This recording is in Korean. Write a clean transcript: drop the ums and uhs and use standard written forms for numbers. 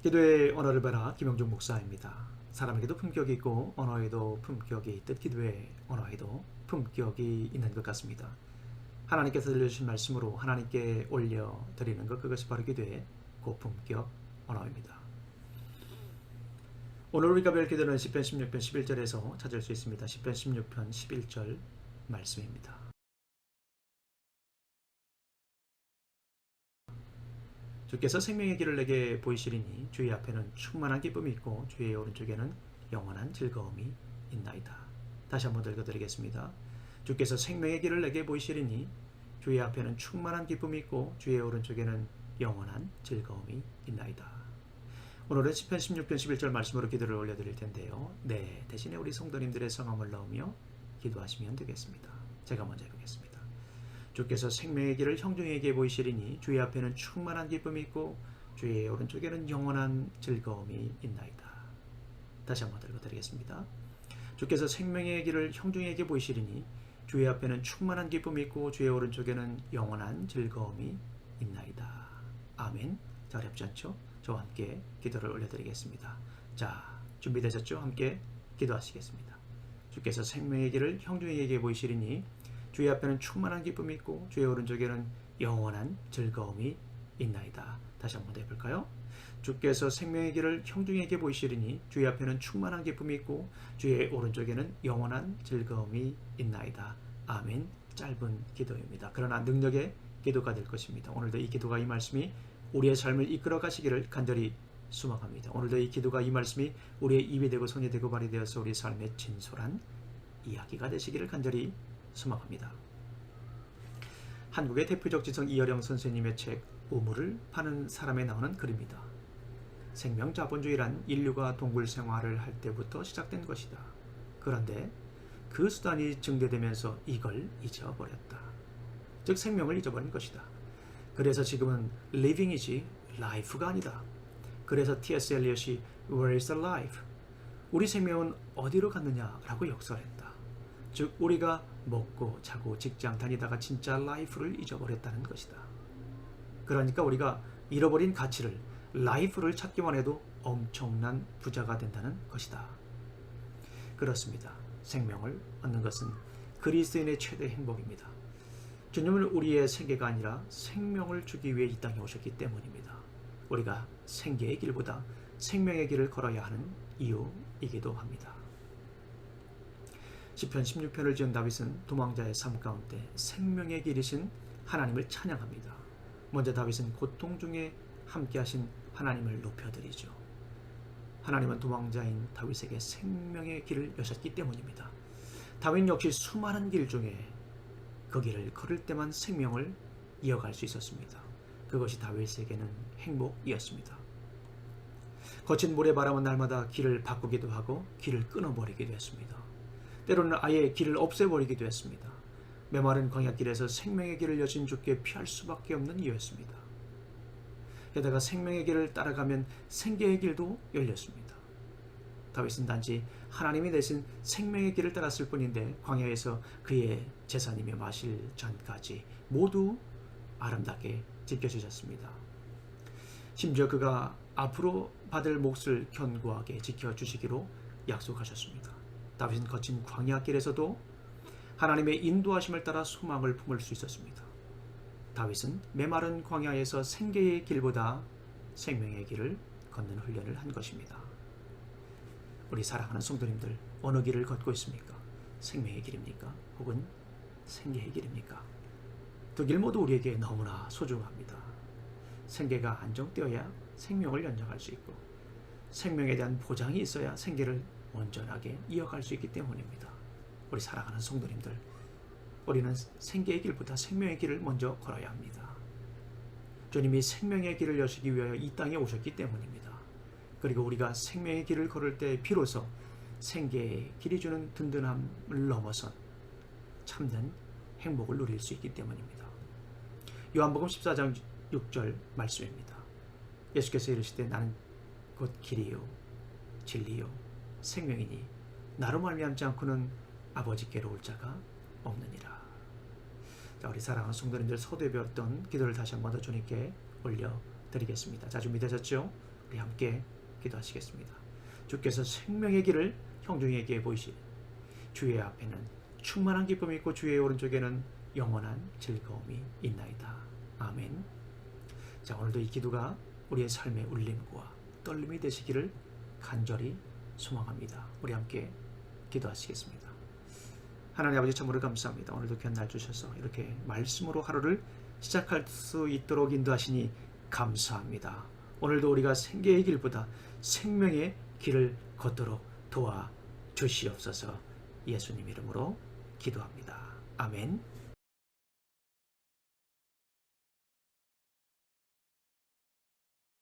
기도의 언어를 배라 김영중 목사입니다. 사람에게도 품격이 있고 언어에도 품격이 있듯 기도의 언어에도 품격이 있는 것 같습니다. 하나님께서 들려주신 말씀으로 하나님께 올려드리는 것, 그것이 바로 기도의 고품격 언어입니다. 오늘 우리가 별 기도는 시편 16편 11절에서 찾을 수 있습니다. 시편 16편 11절 말씀입니다. 주께서 생명의 길을 내게 보이시리니 주의 앞에는 충만한 기쁨이 있고 주의 오른쪽에는 영원한 즐거움이 있나이다. 다시 한번 읽어드리겠습니다. 주께서 생명의 길을 내게 보이시리니 주의 앞에는 충만한 기쁨이 있고 주의 오른쪽에는 영원한 즐거움이 있나이다. 오늘은 시편 16편 11절 말씀으로 기도를 올려드릴 텐데요. 대신에 우리 성도님들의 성함을 넣으며 기도하시면 되겠습니다. 제가 먼저 해보겠습니다. 주께서 생명의 길을 형중에게 보이시리니 주의 앞에는 충만한 기쁨이 있고 주의 오른쪽에는 영원한 즐거움이 있나이다. 다시 한번 읽어드리겠습니다. 주께서 생명의 길을 형중에게 보이시리니 주의 앞에는 충만한 기쁨이 있고 주의 오른쪽에는 영원한 즐거움이 있나이다. 아멘. 자, 어렵지 않죠? 저와 함께 기도를 올려드리겠습니다. 자, 준비되셨죠? 함께 기도하시겠습니다. 주께서 생명의 길을 형중에게 보이시리니 주의 앞에는 충만한 기쁨이 있고 주의 오른쪽에는 영원한 즐거움이 있나이다. 다시 한번 해볼까요? 주께서 생명의 길을 형중에게 보이시리니 주의 앞에는 충만한 기쁨이 있고 주의 오른쪽에는 영원한 즐거움이 있나이다. 아멘. 짧은 기도입니다. 그러나 능력의 기도가 될 것입니다. 오늘도 이 기도가, 이 말씀이 우리의 삶을 이끌어 가시기를 간절히 소망합니다. 오늘도 이 기도가, 이 말씀이 우리의 입이 되고 손이 되고 발이 되어서 우리 삶의 진솔한 이야기가 되시기를 간절히 소망합니다. 한국의 대표적 지성 이어령 선생님의 책 우물을 파는 사람에 나오는 글입니다. 생명자본주의란 인류가 동굴 생활을 할 때부터 시작된 것이다. 그런데 그 수단이 증대되면서 이걸 잊어버렸다. 즉 생명을 잊어버린 것이다. 그래서 지금은 living이지 life가 아니다. 그래서 T.S. 엘리엇이 Where is the life? 우리 생명은 어디로 갔느냐라고 역설했다. 즉 우리가 먹고 자고 직장 다니다가 진짜 라이프를 잊어버렸다는 것이다. 그러니까 우리가 잃어버린 가치를, 라이프를 찾기만 해도 엄청난 부자가 된다는 것이다. 그렇습니다. 생명을 얻는 것은 그리스도인의 최대 행복입니다. 주님은 우리의 생계가 아니라 생명을 주기 위해 이 땅에 오셨기 때문입니다. 우리가 생계의 길보다 생명의 길을 걸어야 하는 이유이기도 합니다. 시편 16편을 지은 다윗은 도망자의 삶 가운데 생명의 길이신 하나님을 찬양합니다. 먼저 다윗은 고통 중에 함께하신 하나님을 높여드리죠. 하나님은 도망자인 다윗에게 생명의 길을 여셨기 때문입니다. 다윗 역시 수많은 길 중에 그 길을 걸을 때만 생명을 이어갈 수 있었습니다. 그것이 다윗에게는 행복이었습니다. 거친 모래바람은 날마다 길을 바꾸기도 하고 길을 끊어버리기도 했습니다. 때로는 아예 길을 없애버리기도 했습니다. 메마른 광야길에서 생명의 길을 여신 주께 피할 수밖에 없는 이유였습니다. 게다가 생명의 길을 따라가면 생계의 길도 열렸습니다. 다윗은 단지 하나님이 내신 생명의 길을 따랐을 뿐인데 광야에서 그의 제사님이 마실 잔까지 모두 아름답게 지켜주셨습니다. 심지어 그가 앞으로 받을 몫을 견고하게 지켜주시기로 약속하셨습니다. 다윗은 거친 광야길에서도 하나님의 인도하심을 따라 소망을 품을 수 있었습니다. 다윗은 메마른 광야에서 생계의 길보다 생명의 길을 걷는 훈련을 한 것입니다. 우리 사랑하는 성도님들, 어느 길을 걷고 있습니까? 생명의 길입니까? 혹은 생계의 길입니까? 두 길 모두 우리에게 너무나 소중합니다. 생계가 안정되어야 생명을 연장할 수 있고 생명에 대한 보장이 있어야 생계를 온전하게 이어갈 수 있기 때문입니다. 우리 사랑하는 성도님들, 우리는 생계의 길보다 생명의 길을 먼저 걸어야 합니다. 주님이 생명의 길을 여시기 위하여 이 땅에 오셨기 때문입니다. 그리고 우리가 생명의 길을 걸을 때 비로소 생계의 길이 주는 든든함을 넘어선 참된 행복을 누릴 수 있기 때문입니다. 요한복음 14장 6절 말씀입니다. 예수께서 이르시되 나는 곧 길이요 진리요 생명이니 나로 말미암지 않고는 아버지께로 올 자가 없느니라. 자, 우리 사랑하는 성도님들, 서두에 배웠던 기도를 다시 한 번 더 주님께 올려드립니다. 드리겠습니다. 자, 준비되셨죠? 우리 함께 기도하시겠습니다. 주께서 생명의 길을 형중에게 보이시 주의 앞에는 충만한 기쁨이 있고 주의 오른쪽에는 영원한 즐거움이 있나이다. 아멘. 자, 오늘도 이 기도가 우리의 삶의 울림과 떨림이 되시기를 간절히 소망합니다. 우리 함께 기도하시겠습니다. 하나님 아버지, 참으로 감사합니다. 오늘도 귀한 날 주셔서 이렇게 말씀으로 하루를 시작할 수 있도록 인도하시니 감사합니다. 오늘도 우리가 생계의 길보다 생명의 길을 걷도록 도와 주시옵소서. 예수님 이름으로 기도합니다. 아멘.